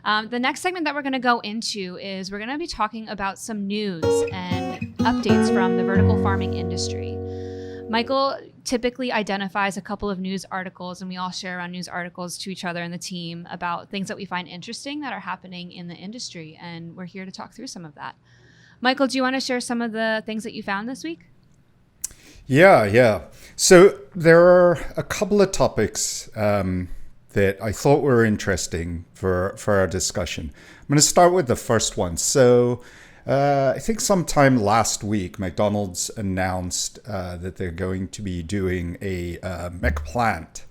The next segment that we're going to go into is we're going to be talking about some news and updates from the vertical farming industry. Michael typically identifies a couple of news articles, and we all share around news articles to each other and the team about things that we find interesting that are happening in the industry, and we're here to talk through some of that. Michael, do you want to share some of the things that you found this week? Yeah. So there are a couple of topics that I thought were interesting for our discussion. I'm going to start with the first one. So I think sometime last week, McDonald's announced that they're going to be doing a McPlant.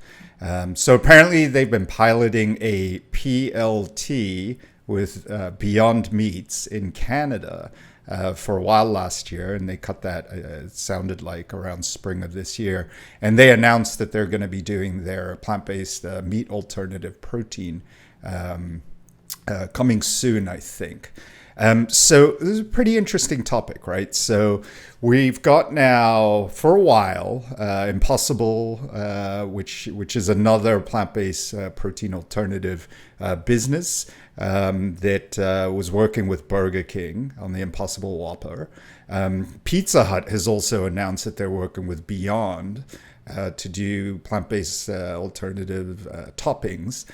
So apparently they've been piloting a PLT with Beyond Meats in Canada for a while last year, and they cut that, it sounded like around spring of this year. And they announced that they're going to be doing their plant-based meat alternative protein coming soon, I think. So this is a pretty interesting topic, right? So we've got now for a while Impossible, which is another plant-based protein alternative business that was working with Burger King on the Impossible Whopper. Pizza Hut has also announced that they're working with Beyond to do plant-based alternative toppings,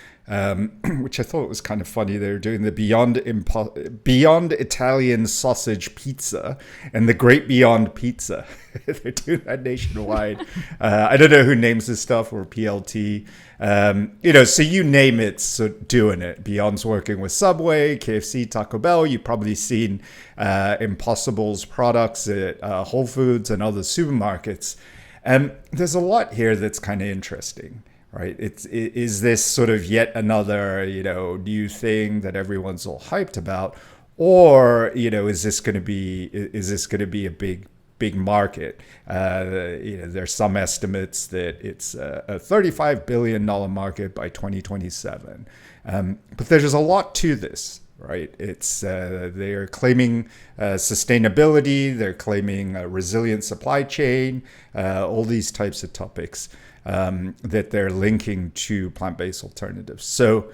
which I thought was kind of funny. They're doing the Beyond Italian Sausage Pizza and the Great Beyond Pizza. They're doing that nationwide. I don't know who names this stuff, or PLT. So you name it, so doing it. Beyond's working with Subway, KFC, Taco Bell. You've probably seen Impossible's products at Whole Foods and other supermarkets. And there's a lot here that's kind of interesting, right? Is this sort of yet another, new thing that everyone's all hyped about, or is this going to be a big market? There's some estimates that it's a $35 billion market by 2027, but there's a lot to this. Right, it's they're claiming sustainability, they're claiming a resilient supply chain, all these types of topics that they're linking to plant-based alternatives. So,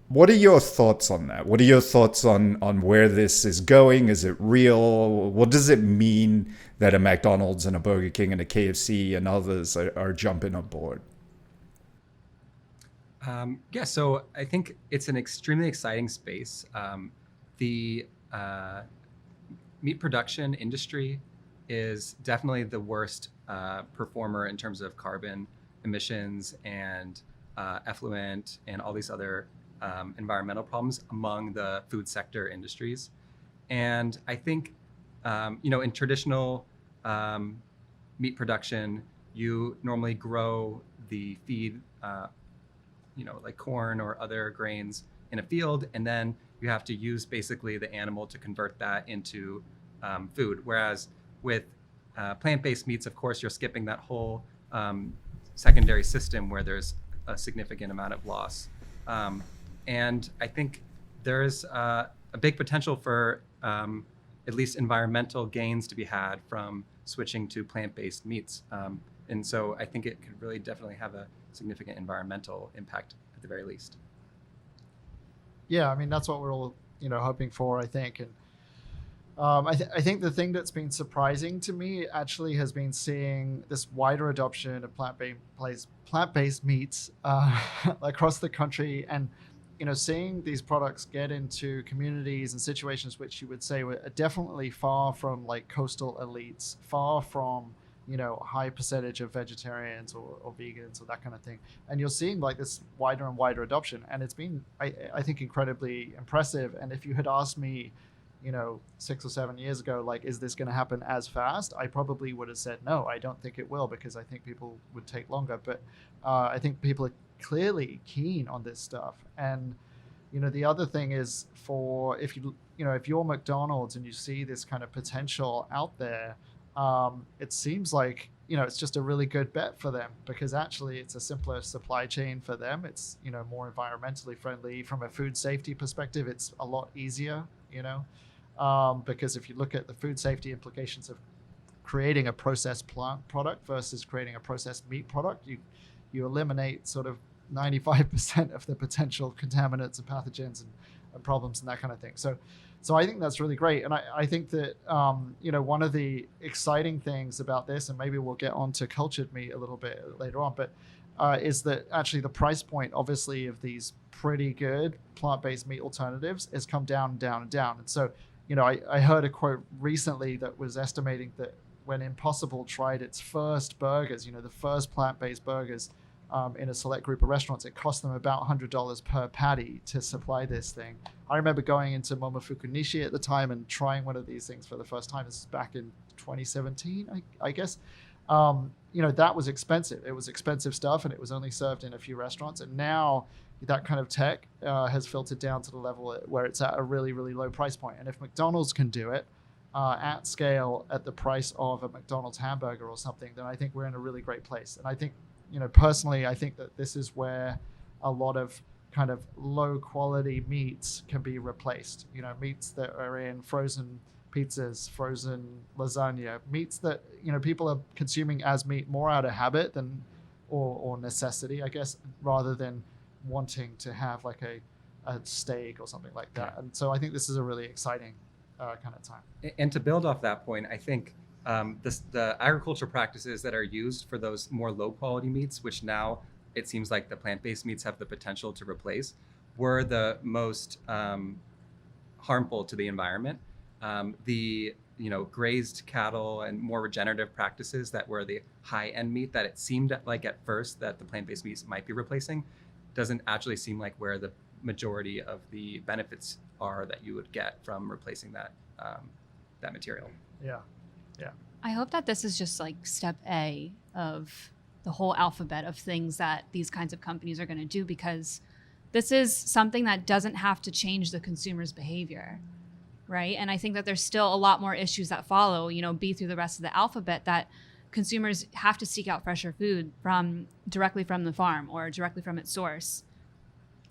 what are your thoughts on that? What are your thoughts on where this is going? Is it real? What does it mean that a McDonald's and a Burger King and a KFC and others are jumping on board? So I think it's an extremely exciting space. The meat production industry is definitely the worst performer in terms of carbon emissions and effluent and all these other environmental problems among the food sector industries. And I think, in traditional meat production, you normally grow the feed like corn or other grains in a field, and then you have to use basically the animal to convert that into food. Whereas with plant-based meats, of course, you're skipping that whole secondary system where there's a significant amount of loss. And I think there's a big potential for at least environmental gains to be had from switching to plant-based meats. And so I think it could really definitely have a significant environmental impact at the very least. Yeah, I mean, that's what we're all, hoping for, I think. And I think the thing that's been surprising to me actually has been seeing this wider adoption of plant-based meats across the country, and seeing these products get into communities and situations which you would say were definitely far from like coastal elites, far from high percentage of vegetarians or vegans or that kind of thing. And you're seeing like this wider and wider adoption. And it's been, I think, incredibly impressive. And if you had asked me, 6 or 7 years ago, like, is this going to happen as fast? I probably would have said, no, I don't think it will, because I think people would take longer. But I think people are clearly keen on this stuff. And, the other thing is if you're McDonald's and you see this kind of potential out there, it seems like, it's just a really good bet for them, because actually it's a simpler supply chain for them. It's, more environmentally friendly. From a food safety perspective, it's a lot easier, because if you look at the food safety implications of creating a processed plant product versus creating a processed meat product, you eliminate sort of 95% of the potential contaminants and pathogens and problems and that kind of thing. So I think that's really great. And I think that, one of the exciting things about this, and maybe we'll get on to cultured meat a little bit later on, but is that actually the price point, obviously, of these pretty good plant-based meat alternatives has come down and down and down. And so, I heard a quote recently that was estimating that when Impossible tried its first burgers, the first plant-based burgers in a select group of restaurants, it cost them about $100 per patty to supply this thing. I remember going into Momofuku Nishi at the time and trying one of these things for the first time. This is back in 2017, I guess. That was expensive. It was expensive stuff, and it was only served in a few restaurants. And now that kind of tech has filtered down to the level where it's at a really, really low price point. And if McDonald's can do it at scale at the price of a McDonald's hamburger or something, then I think we're in a really great place. And I think, personally, I think that this is where a lot of kind of low quality meats can be replaced. Meats that are in frozen pizzas, frozen lasagna, meats that people are consuming as meat more out of habit than or necessity, I guess, rather than wanting to have like a steak or something like that. And so I think this is a really exciting kind of time. And to build off that point, I think the agricultural practices that are used for those more low quality meats, which now it seems like the plant-based meats have the potential to replace, were the most harmful to the environment. The grazed cattle and more regenerative practices that were the high-end meat that it seemed like at first that the plant-based meats might be replacing doesn't actually seem like where the majority of the benefits are that you would get from replacing that material. Yeah. I hope that this is just like step A of the whole alphabet of things that these kinds of companies are going to do, because this is something that doesn't have to change the consumer's behavior, right? And I think that there's still a lot more issues that follow, B through the rest of the alphabet, that consumers have to seek out fresher food directly from the farm or directly from its source.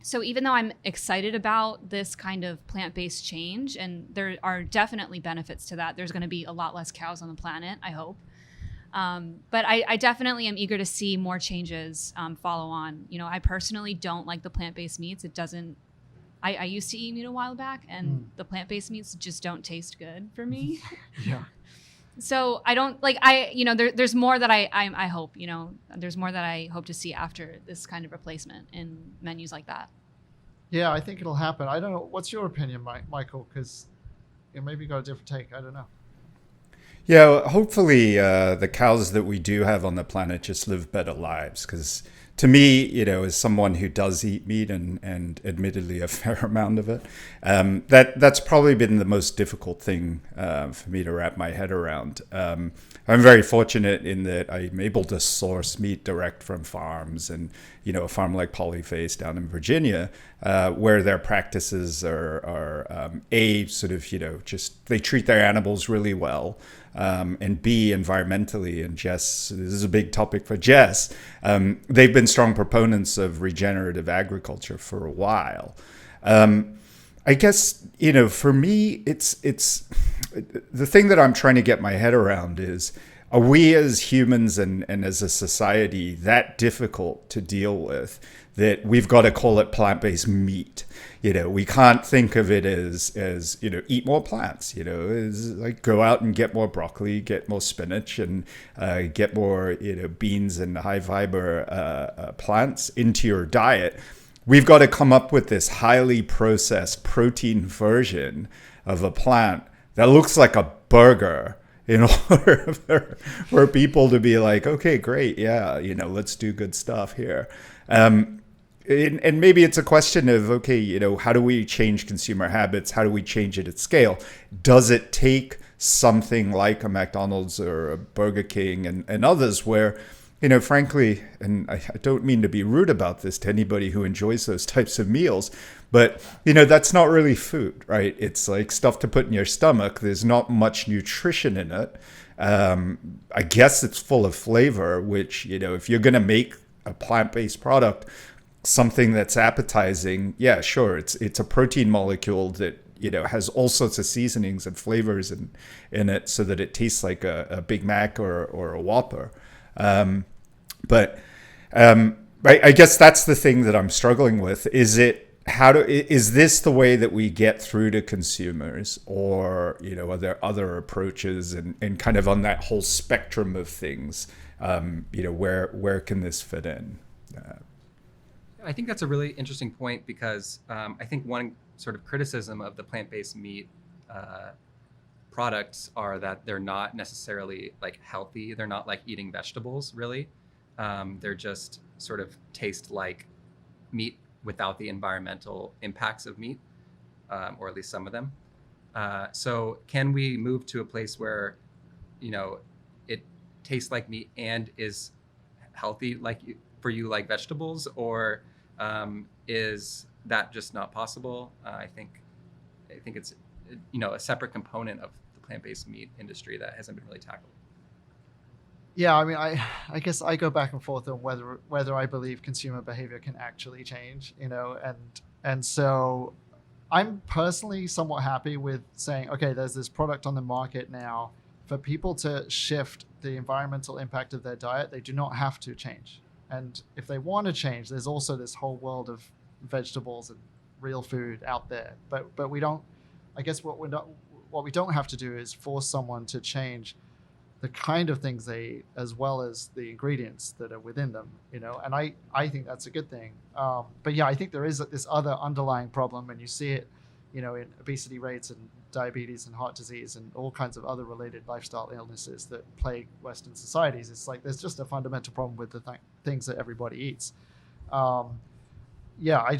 So even though I'm excited about this kind of plant-based change, and there are definitely benefits to that, there's going to be a lot less cows on the planet, I hope. But I definitely am eager to see more changes follow on. I personally don't like the plant-based meats. It doesn't. I used to eat meat a while back, and the plant-based meats just don't taste good for me. Yeah. So I don't like. There's more that I hope. There's more that I hope to see after this kind of replacement in menus like that. Yeah, I think it'll happen. I don't know. What's your opinion, Michael? Because maybe you got a different take. I don't know. Yeah, hopefully the cows that we do have on the planet just live better lives. Because to me, as someone who does eat meat and admittedly a fair amount of it, that's probably been the most difficult thing for me to wrap my head around. I'm very fortunate in that I'm able to source meat direct from farms, and a farm like Polyface down in Virginia, where their practices are sort of just they treat their animals really well. And B, environmentally, and Jess, this is a big topic for Jess, they've been strong proponents of regenerative agriculture for a while. I guess, for me, it's the thing that I'm trying to get my head around is, are we as humans and as a society that difficult to deal with that we've got to call it plant-based meat? We can't think of it as eat more plants, is like go out and get more broccoli, get more spinach, and get more, beans and high fiber plants into your diet. We've got to come up with this highly processed protein version of a plant that looks like a burger in order for people to be like, okay, great. Yeah. Let's do good stuff here. And maybe it's a question of, okay, how do we change consumer habits? How do we change it at scale? Does it take something like a McDonald's or a Burger King and others where, frankly, and I don't mean to be rude about this to anybody who enjoys those types of meals, but, that's not really food, right? It's like stuff to put in your stomach. There's not much nutrition in it. I guess it's full of flavor, which, if you're going to make a plant-based product, something that's appetizing, yeah, sure, it's a protein molecule that has all sorts of seasonings and flavors in it so that it tastes like a Big Mac or a Whopper. But I guess that's the thing that I'm struggling with. Is this the way that we get through to consumers, or are there other approaches, and kind of on that whole spectrum of things, where can this fit in? I think that's a really interesting point, because I think one sort of criticism of the plant-based meat products are that they're not necessarily like healthy. They're not like eating vegetables, really. They're just sort of taste like meat without the environmental impacts of meat, or at least some of them. So can we move to a place where, it tastes like meat and is healthy for you like vegetables, or is that just not possible? I think it's a separate component of the plant-based meat industry that hasn't been really tackled. Yeah, I mean, I guess I go back and forth on whether I believe consumer behavior can actually change, and so I'm personally somewhat happy with saying, okay, there's this product on the market now. For people to shift the environmental impact of their diet, they do not have to change. And if they want to change, there's also this whole world of vegetables and real food out there. But we don't. I guess what we don't have to do is force someone to change the kind of things they eat, as well as the ingredients that are within them, and I think that's a good thing. But yeah, I think there is this other underlying problem, and you see it, in obesity rates and diabetes and heart disease and all kinds of other related lifestyle illnesses that plague Western societies. It's like there's just a fundamental problem with the things that everybody eats. Yeah, I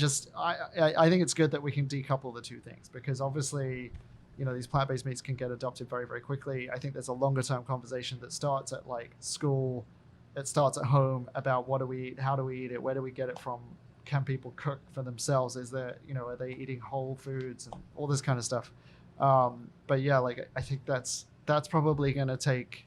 think it's good that we can decouple the two things, because obviously, these plant-based meats can get adopted very, very quickly. I think there's a longer-term conversation that starts at like school, it starts at home, about what do we eat, how do we eat it, where do we get it from, can people cook for themselves, is there, are they eating whole foods, and all this kind of stuff. But yeah, like I think that's probably going to take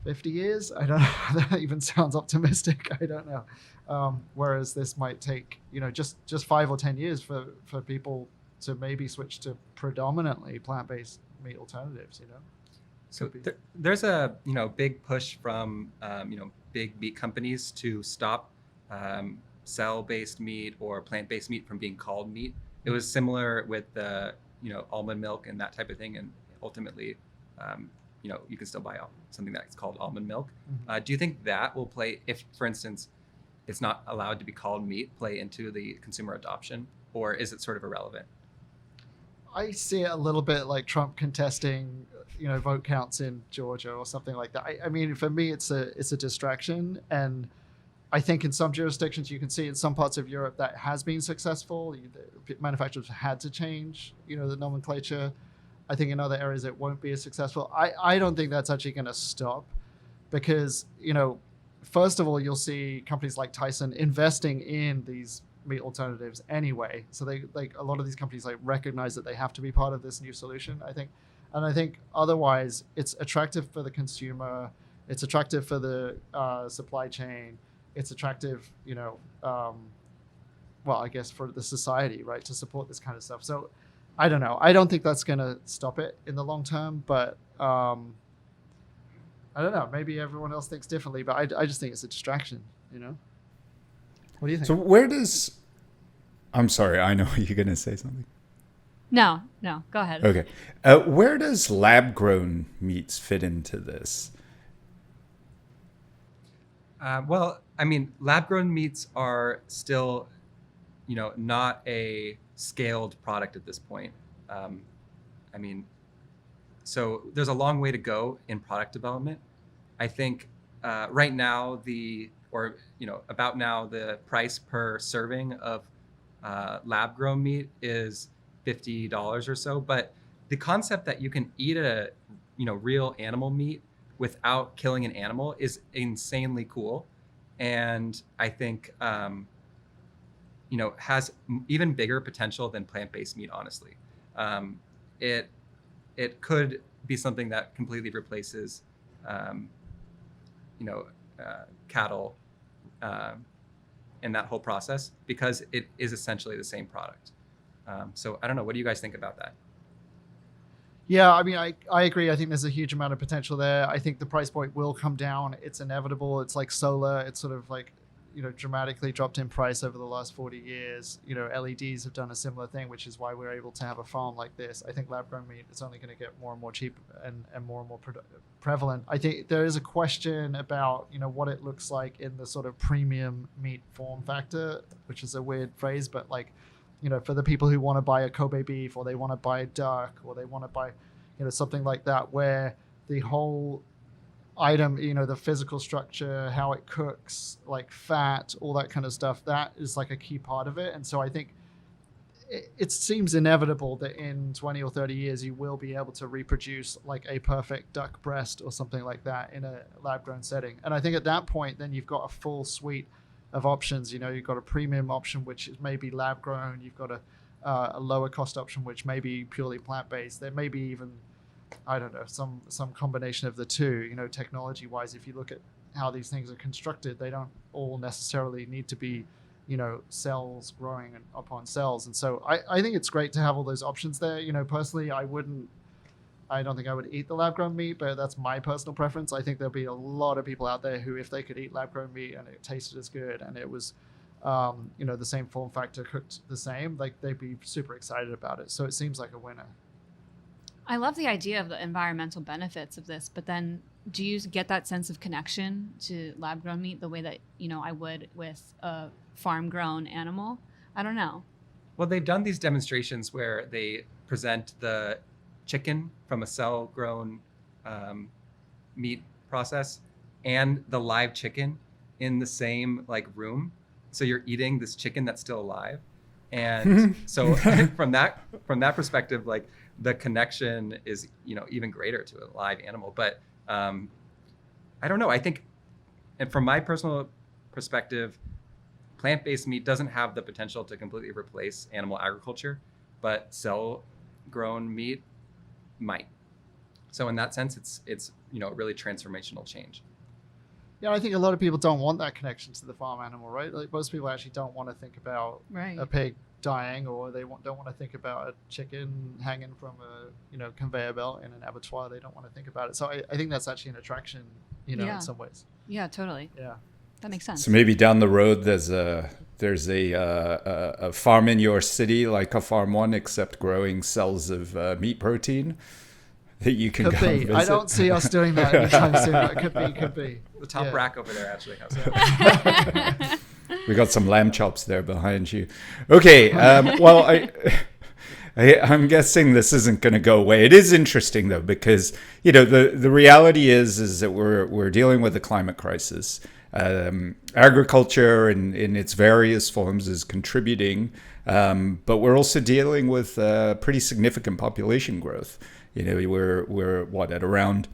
50 years. I don't know. That even sounds optimistic. I don't know. Whereas this might take, just 5 or 10 years for people to maybe switch to predominantly plant-based meat alternatives. So there's a big push from big meat companies to stop cell-based meat or plant-based meat from being called meat. It was similar with the almond milk and that type of thing, and ultimately you can still buy something that's called almond milk. Mm-hmm. Do you think that will play, if for instance it's not allowed to be called meat, play into the consumer adoption, or is it sort of irrelevant? I see it a little bit like Trump contesting, vote counts in Georgia or something like that. I mean, for me, it's a distraction, and I think in some jurisdictions you can see in some parts of Europe that has been successful. The manufacturers had to change, the nomenclature. I think in other areas it won't be as successful. I don't think that's actually going to stop, because first of all, you'll see companies like Tyson investing in these meat alternatives anyway. So they, like, a lot of these companies recognize that they have to be part of this new solution, I think. And I think otherwise it's attractive for the consumer, it's attractive for the supply chain, it's attractive, well, I guess for the society, right, to support this kind of stuff. So I don't know. I don't think that's going to stop it in the long term, but I don't know. Maybe everyone else thinks differently, but I just think it's a distraction, What do you think? So I'm sorry, I know you're going to say something. No, go ahead. Okay. Where does lab-grown meats fit into this? Well, I mean, lab-grown meats are still, not a scaled product at this point. I mean, so there's a long way to go in product development. I think right now about now the price per serving of lab-grown meat is $50 or so. But the concept that you can eat a real animal meat without killing an animal is insanely cool, and I think has even bigger potential than plant-based meat. Honestly, it could be something that completely replaces cattle in that whole process, because it is essentially the same product. So I don't know. What do you guys think about that? Yeah, I mean, I agree. I think there's a huge amount of potential there. I think the price point will come down. It's inevitable. It's like solar. It's sort of like, dramatically dropped in price over the last 40 years. LEDs have done a similar thing, which is why we're able to have a farm like this. I think lab-grown meat is only going to get more and more cheap and more prevalent. I think there is a question about, what it looks like in the sort of premium meat form factor, which is a weird phrase, but like, for the people who want to buy a Kobe beef, or they want to buy a duck, or they want to buy, something like that, where the whole item, the physical structure, how it cooks, like fat, all that kind of stuff, that is like a key part of it. And so I think it seems inevitable that in 20 or 30 years you will be able to reproduce like a perfect duck breast or something like that in a lab grown setting. And I think at that point then you've got a full suite of options. You've got a premium option which is maybe lab grown, you've got a lower cost option which may be purely plant-based. There may be even, I don't know, some combination of the two. Technology-wise, if you look at how these things are constructed, they don't all necessarily need to be, cells growing upon cells. And so I think it's great to have all those options there. Personally, I don't think I would eat the lab-grown meat, but that's my personal preference. I think there'll be a lot of people out there who, if they could eat lab-grown meat and it tasted as good and it was, the same form factor cooked the same, like they'd be super excited about it. So it seems like a winner. I love the idea of the environmental benefits of this, but then do you get that sense of connection to lab-grown meat the way that, I would with a farm-grown animal? I don't know. Well, they've done these demonstrations where they present the chicken from a cell-grown meat process and the live chicken in the same room. So you're eating this chicken that's still alive. And so from that perspective, the connection is, even greater to a live animal. But I don't know. I think, and from my personal perspective, plant-based meat doesn't have the potential to completely replace animal agriculture, but cell-grown meat might. So in that sense, it's a really transformational change. Yeah, I think a lot of people don't want that connection to the farm animal, right? Like most people actually don't want to think about a pig dying, or they don't want to think about a chicken hanging from a conveyor belt in an abattoir. They don't want to think about it. So I think that's actually an attraction, in some ways. Yeah, totally. Yeah, that makes sense. So maybe down the road there's a farm in your city like a Farm.One, except growing cells of meat protein that you can could be. visit. I don't see us doing that anytime soon. It could be. The top rack over there actually has it. We got some lamb chops there behind you. Okay, well, I'm guessing this isn't going to go away. It is interesting though, because the reality is that we're dealing with a climate crisis. Agriculture in its various forms is contributing, but we're also dealing with pretty significant population growth. We're at around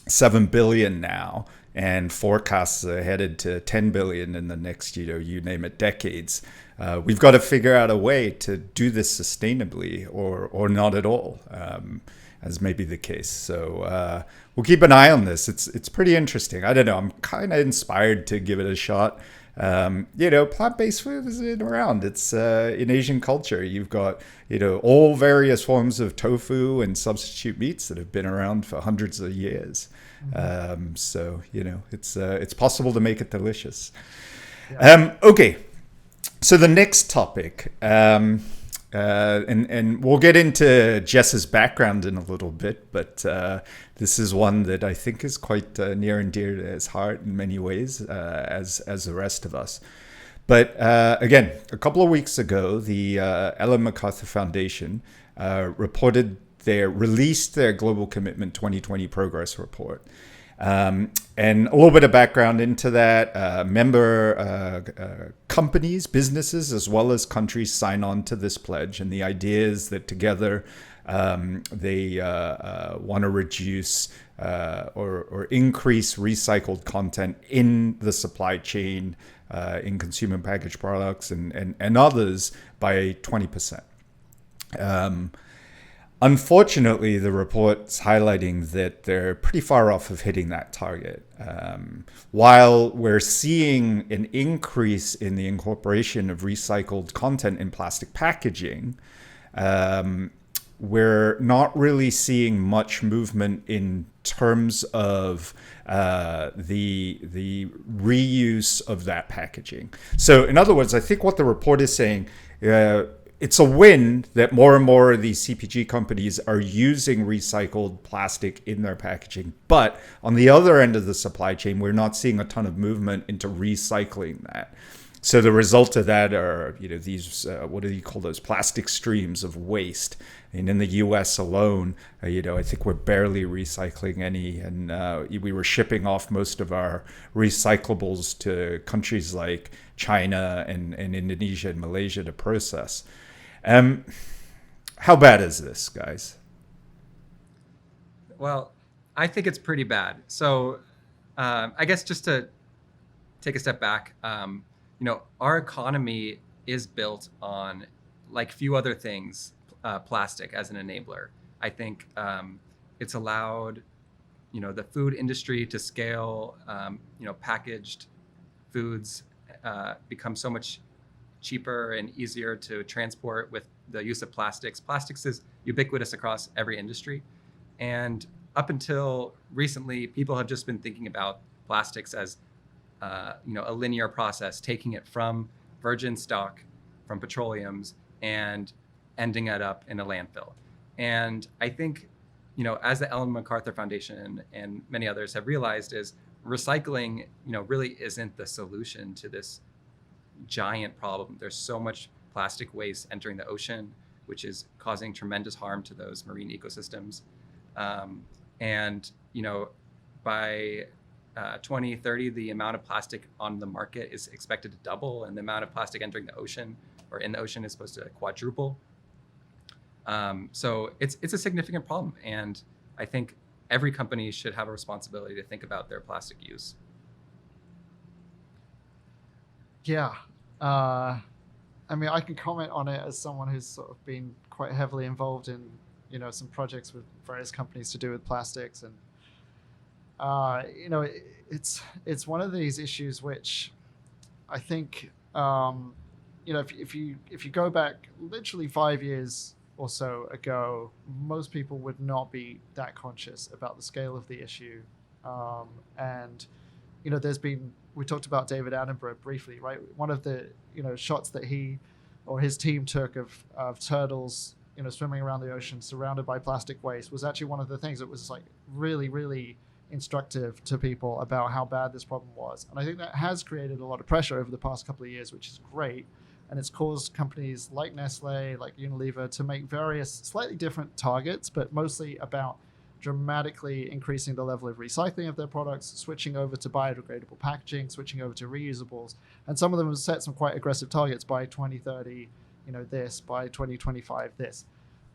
7 billion now, and forecasts are headed to 10 billion in the next, you name it, decades. We've got to figure out a way to do this sustainably or not at all, as may be the case. So we'll keep an eye on this. It's pretty interesting. I don't know. I'm kind of inspired to give it a shot. Plant-based food is around. It's in Asian culture. You've got, all various forms of tofu and substitute meats that have been around for hundreds of years. So, it's possible to make it delicious. Yeah. Okay. So the next topic, and we'll get into Jess's background in a little bit, but this is one that I think is quite near and dear to his heart in many ways, as the rest of us. But again, a couple of weeks ago, the Ellen MacArthur Foundation released their Global Commitment 2020 Progress Report. And a little bit of background into that. Member companies, businesses, as well as countries sign on to this pledge. And the idea is that together they want to reduce or increase recycled content in the supply chain, in consumer packaged products and others by 20%. Unfortunately, the report's highlighting that they're pretty far off of hitting that target. While we're seeing an increase in the incorporation of recycled content in plastic packaging, we're not really seeing much movement in terms of the reuse of that packaging. So in other words, I think what the report is saying, it's a win that more and more of these CPG companies are using recycled plastic in their packaging. But on the other end of the supply chain, we're not seeing a ton of movement into recycling that. So the result of that are, these, what do you call those, plastic streams of waste. And in the U.S. alone, I think we're barely recycling any. And we were shipping off most of our recyclables to countries like China and Indonesia and Malaysia to process. How bad is this, guys? Well, I think it's pretty bad. So I guess just to take a step back, our economy is built on, like few other things, plastic as an enabler. I think it's allowed, the food industry to scale, packaged foods become so much cheaper and easier to transport with the use of plastics. Plastics is ubiquitous across every industry. And up until recently, people have just been thinking about plastics as a linear process, taking it from virgin stock, from petroleums, and ending it up in a landfill. And I think, as the Ellen MacArthur Foundation and many others have realized, is recycling, really isn't the solution to this giant problem. There's so much plastic waste entering the ocean, which is causing tremendous harm to those marine ecosystems. By 2030, the amount of plastic on the market is expected to double, and the amount of plastic entering the ocean or in the ocean is supposed to quadruple. So it's a significant problem, and I think every company should have a responsibility to think about their plastic use. Yeah. I can comment on it as someone who's sort of been quite heavily involved in, some projects with various companies to do with plastics. And, it's one of these issues which I think, if you go back literally 5 years or so ago, most people would not be that conscious about the scale of the issue. We talked about David Attenborough briefly, right? One of the, shots that he or his team took of turtles, swimming around the ocean surrounded by plastic waste was actually one of the things that was like really, really instructive to people about how bad this problem was. And I think that has created a lot of pressure over the past couple of years, which is great. And it's caused companies like Nestle, like Unilever, to make various slightly different targets, but mostly about dramatically increasing the level of recycling of their products, switching over to biodegradable packaging, switching over to reusables. And some of them have set some quite aggressive targets by 2030, this, by 2025, this.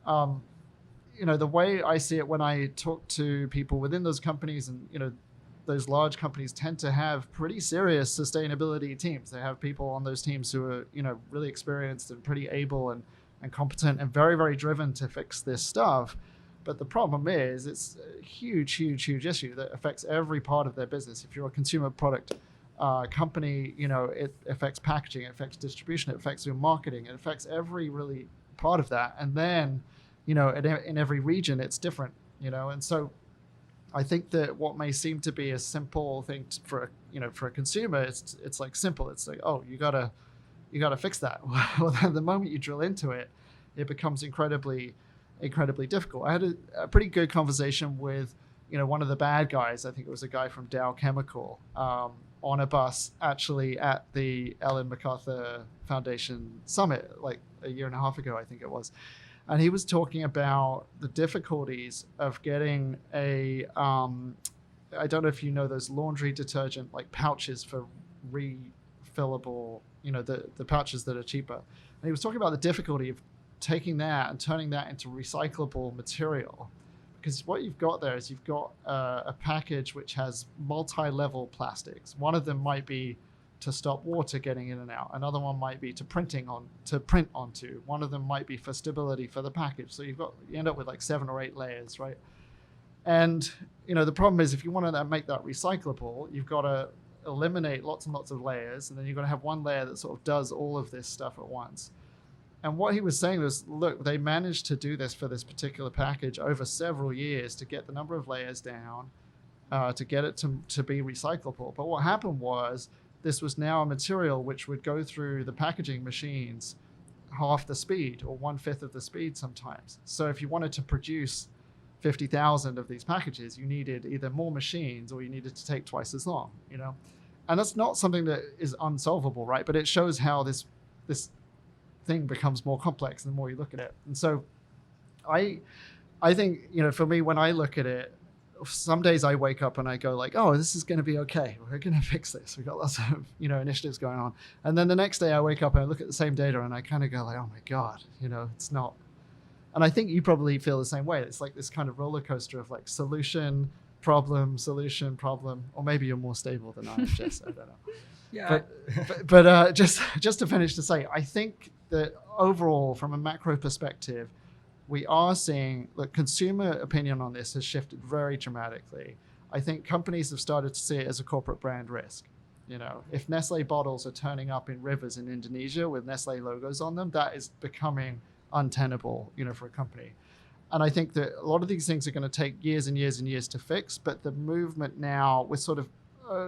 The way I see it when I talk to people within those companies, and, those large companies tend to have pretty serious sustainability teams. They have people on those teams who are, really experienced and pretty able and competent and very, very driven to fix this stuff. But the problem is it's a huge, huge, huge issue that affects every part of their business. If you're a consumer product company, it affects packaging, it affects distribution, it affects your marketing, it affects every really part of that. And then, in every region, it's different, And so I think that what may seem to be a simple thing for a consumer, it's like simple. It's like, oh, you gotta fix that. Well, then the moment you drill into it, it becomes incredibly difficult. I had a pretty good conversation with, one of the bad guys. I think it was a guy from Dow Chemical, on a bus actually at the Ellen MacArthur Foundation summit, like a year and a half ago, I think it was. And he was talking about the difficulties of getting I don't know if you know those laundry detergent like pouches for refillable, the pouches that are cheaper. And he was talking about the difficulty of taking that and turning that into recyclable material, because what you've got there is you've got a package which has multi-level plastics. One of them might be to stop water getting in and out. Another one might be to print onto. One of them might be for stability for the package. So you end up with like 7 or 8 layers, right? And the problem is if you want to make that recyclable, you've got to eliminate lots and lots of layers, and then you've got to have one layer that sort of does all of this stuff at once. And what he was saying was, look, they managed to do this for this particular package over several years to get the number of layers down, to get it to be recyclable. But what happened was this was now a material which would go through the packaging machines half the speed or 1/5 of the speed sometimes. So if you wanted to produce 50,000 of these packages, you needed either more machines or you needed to take twice as long, you know? And that's not something that is unsolvable, right? But it shows how this thing becomes more complex the more you look at it. And so I think, you know, for me, when I look at it, some days I wake up and I go like, oh, this is going to be okay. We're going to fix this. We've got lots of, you know, initiatives going on. And then the next day I wake up and I look at the same data and I kind of go like, oh my God, you know, it's not. And I think you probably feel the same way. It's like this kind of roller coaster of like solution, problem, or maybe you're more stable than I am, Jess. I don't know. Yeah. But just to finish to say, I think that overall, from a macro perspective, we are seeing that consumer opinion on this has shifted very dramatically. I think companies have started to see it as a corporate brand risk. You know, if Nestle bottles are turning up in rivers in Indonesia with Nestle logos on them, that is becoming untenable, you know, for a company. And I think that a lot of these things are going to take years and years and years to fix. But the movement now, we're sort of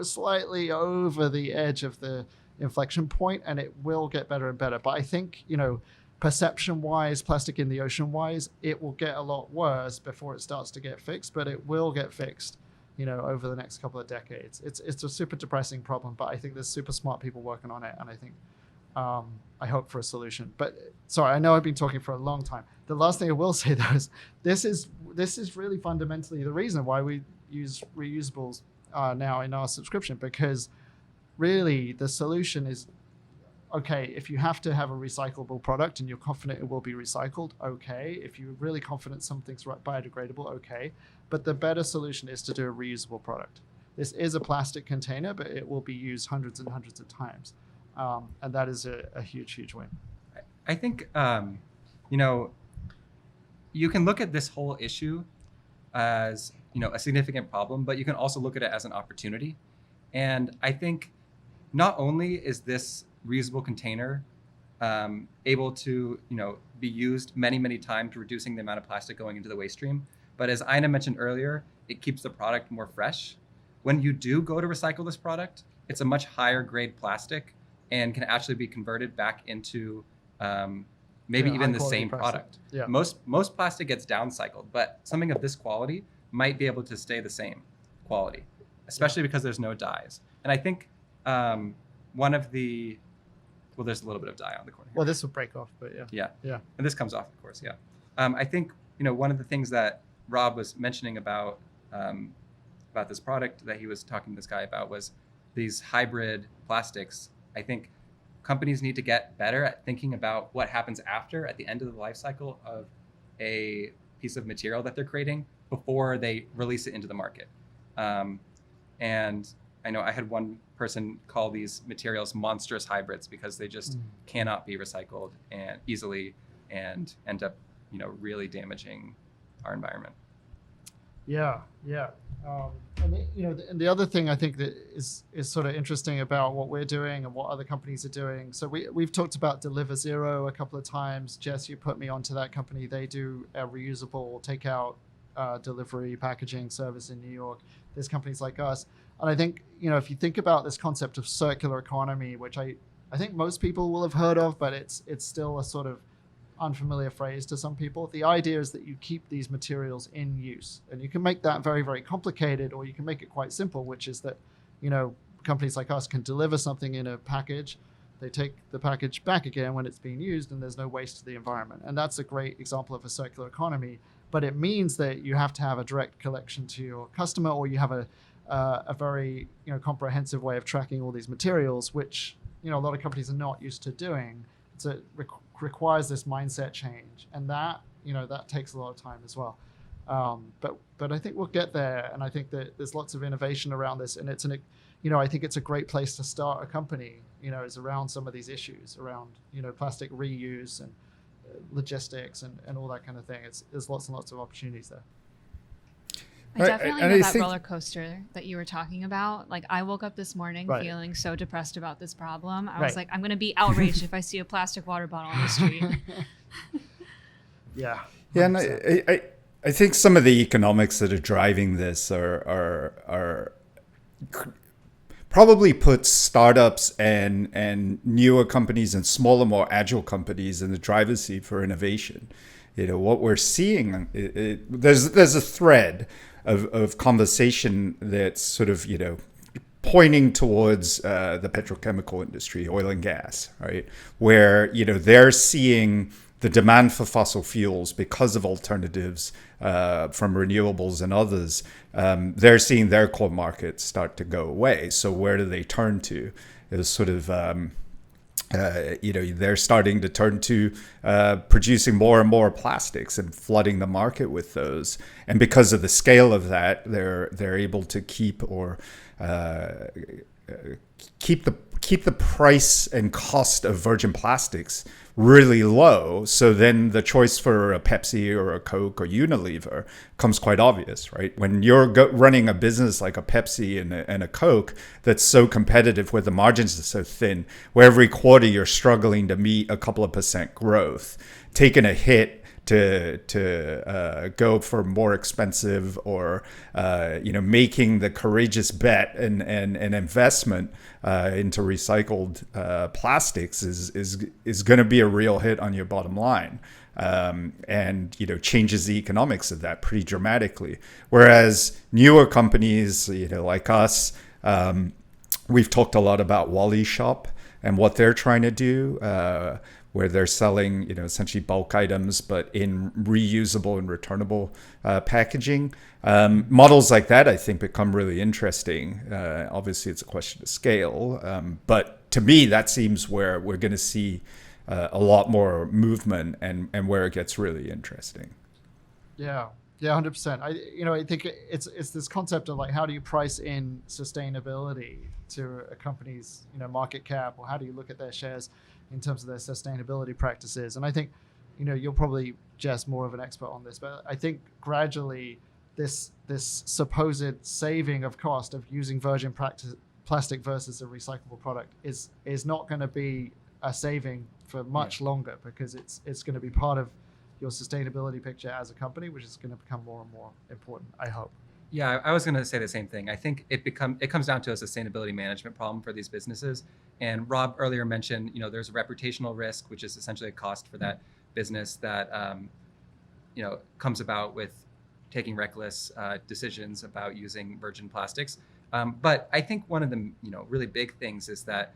slightly over the edge of the inflection point, and it will get better and better. But I think, you know, perception-wise, plastic in the ocean-wise, it will get a lot worse before it starts to get fixed, but it will get fixed, you know, over the next couple of decades. It's a super depressing problem, but I think there's super smart people working on it, and I think I hope for a solution. But sorry, I know I've been talking for a long time. The last thing I will say though is this is really fundamentally the reason why we use reusables now in our subscription, because really the solution is, okay, if you have to have a recyclable product and you're confident it will be recycled, okay. If you're really confident something's biodegradable, okay. But the better solution is to do a reusable product. This is a plastic container, but it will be used hundreds and hundreds of times. And that is a huge, huge win. I think, you know, you can look at this whole issue as, you know, a significant problem, but you can also look at it as an opportunity. And I think not only is this reusable container able to, you know, be used many, many times, reducing the amount of plastic going into the waste stream, but as Ina mentioned earlier, it keeps the product more fresh. When you do go to recycle this product, it's a much higher grade plastic and can actually be converted back into maybe even the same product. Yeah. Most plastic gets downcycled, but something of this quality might be able to stay the same quality, especially because there's no dyes. And I think one of the, well, there's a little bit of dye on the corner here. Well, this will break off, but yeah. And this comes off, of course, yeah. I think, you know, one of the things that Rob was mentioning about this product that he was talking to this guy about was these hybrid plastics. I think companies need to get better at thinking about what happens after, at the end of the life cycle of a piece of material that they're creating before they release it into the market. And I know I had one person call these materials monstrous hybrids because they just cannot be recycled and easily and end up, you know, really damaging our environment. Yeah. And you know, and the other thing I think that is sort of interesting about what we're doing and what other companies are doing. So we've talked about Deliver Zero a couple of times. Jess, you put me onto that company. They do a reusable takeout delivery packaging service in New York. There's companies like us. And I think, you know, if you think about this concept of circular economy, which I think most people will have heard of, but it's still a sort of unfamiliar phrase to some people. The idea is that you keep these materials in use, and you can make that very, very complicated, or you can make it quite simple, which is that, you know, companies like us can deliver something in a package. They take the package back again when it's being used, and there's no waste to the environment. And that's a great example of a circular economy. But it means that you have to have a direct collection to your customer, or you have a very, you know, comprehensive way of tracking all these materials, which, you know, a lot of companies are not used to doing. So it requires this mindset change, and that, you know, that takes a lot of time as well. But I think we'll get there, and I think that there's lots of innovation around this, and you know, I think it's a great place to start a company. You know, is around some of these issues around, you know, plastic reuse and logistics and all that kind of thing. There's lots and lots of opportunities there. I definitely And know I that think- roller coaster that you were talking about. Like, I woke up this morning Right. feeling so depressed about this problem. I Right. was like, I'm going to be outraged if I see a plastic water bottle on the street. Yeah. Yeah, and 100%. I think some of the economics that are driving this are probably put startups and newer companies and smaller, more agile companies in the driver's seat for innovation. What we're seeing, there's a thread of conversation that's sort of, pointing towards the petrochemical industry, oil and gas, right? Where, they're seeing the demand for fossil fuels because of alternatives from renewables and others. They're seeing their core markets start to go away. So where do they turn to? Is sort of they're starting to turn to producing more and more plastics and flooding the market with those. And because of the scale of that, they're able to keep the price and cost of virgin plastics really low. So then the choice for a Pepsi or a Coke or Unilever comes quite obvious, right? When you're running a business like a Pepsi and a Coke that's so competitive, where the margins are so thin, where every quarter you're struggling to meet a couple of % growth, taking a hit to go for more expensive or making the courageous bet and investment into recycled plastics is going to be a real hit on your bottom line, and changes the economics of that pretty dramatically. Whereas newer companies, like us, we've talked a lot about Wally Shop and what they're trying to do. Where they're selling, essentially bulk items, but in reusable and returnable packaging. Models like that, I think, become really interesting. Obviously, it's a question of scale. But to me, that seems where we're going to see a lot more movement and where it gets really interesting. Yeah, 100%. I think it's this concept of like, how do you price in sustainability to a company's market cap, or how do you look at their shares in terms of their sustainability practices? And I think you're probably just more of an expert on this, but I think gradually this supposed saving of cost of using virgin plastic versus a recyclable product is not going to be a saving for much longer, because it's going to be part of your sustainability picture as a company, which is going to become more and more important, I hope. Yeah, I was going to say the same thing. I think it comes down to a sustainability management problem for these businesses. And Rob earlier mentioned, there's a reputational risk, which is essentially a cost for that business that comes about with taking reckless decisions about using virgin plastics. But I think one of the really big things is that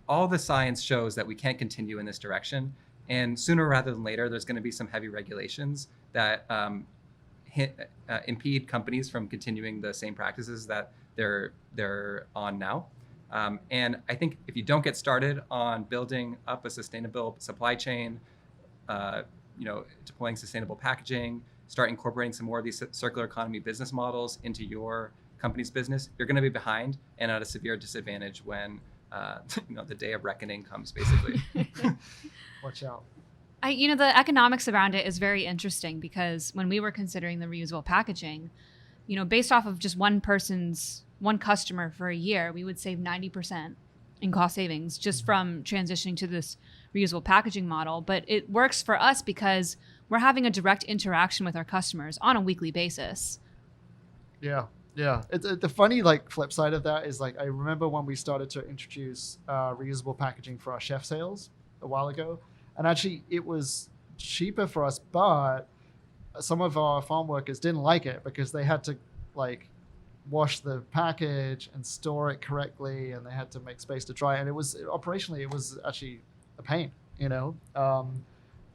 all the science shows that we can't continue in this direction, and sooner rather than later, there's going to be some heavy regulations that impede companies from continuing the same practices that they're on now. And I think if you don't get started on building up a sustainable supply chain, deploying sustainable packaging, start incorporating some more of these circular economy business models into your company's business, you're going to be behind and at a severe disadvantage when the day of reckoning comes, basically. Watch out. The economics around it is very interesting, because when we were considering the reusable packaging, based off of just one customer for a year, we would save 90% in cost savings just from transitioning to this reusable packaging model. But it works for us because we're having a direct interaction with our customers on a weekly basis. Yeah. The funny flip side of that is, I remember when we started to introduce reusable packaging for our chef sales a while ago, and actually it was cheaper for us, but some of our farm workers didn't like it because they had to wash the package and store it correctly, and they had to make space to dry it. And it was actually a pain,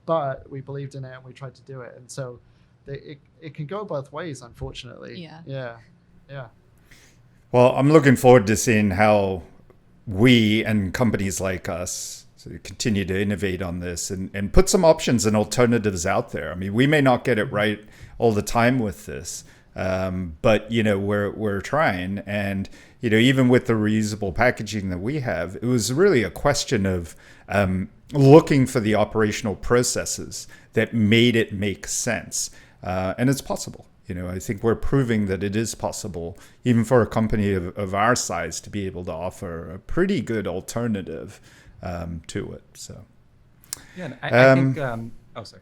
but we believed in it and we tried to do it. And so it can go both ways, unfortunately. Yeah. Well, I'm looking forward to seeing how we and companies like us continue to innovate on this and put some options and alternatives out there. I mean, we may not get it right all the time with this, but we're trying. And even with the reusable packaging that we have, it was really a question of looking for the operational processes that made it make sense. And it's possible. I think we're proving that it is possible, even for a company of our size, to be able to offer a pretty good alternative to it. So, yeah, and I think. Oh, sorry.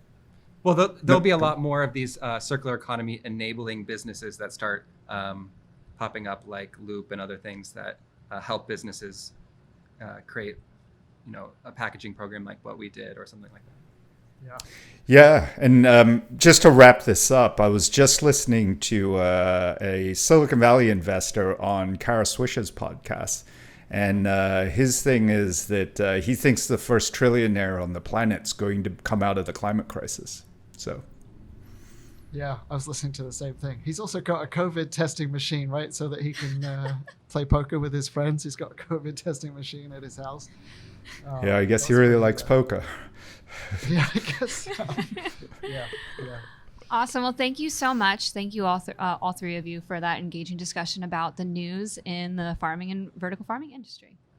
Well, there'll be a lot more of these circular economy enabling businesses that start popping up, like Loop and other things that help businesses create, a packaging program like what we did or something like that. Yeah, and just to wrap this up, I was just listening to a Silicon Valley investor on Kara Swisher's podcast, and his thing is that he thinks the first trillionaire on the planet's going to come out of the climate crisis. So, yeah, I was listening to the same thing. He's also got a COVID testing machine, right, so that he can play poker with his friends. He's got a COVID testing machine at his house. Yeah, I guess he really likes poker. Yeah, I guess so. Yeah. Awesome. Well, thank you so much. Thank you all three of you for that engaging discussion about the news in the farming and vertical farming industry.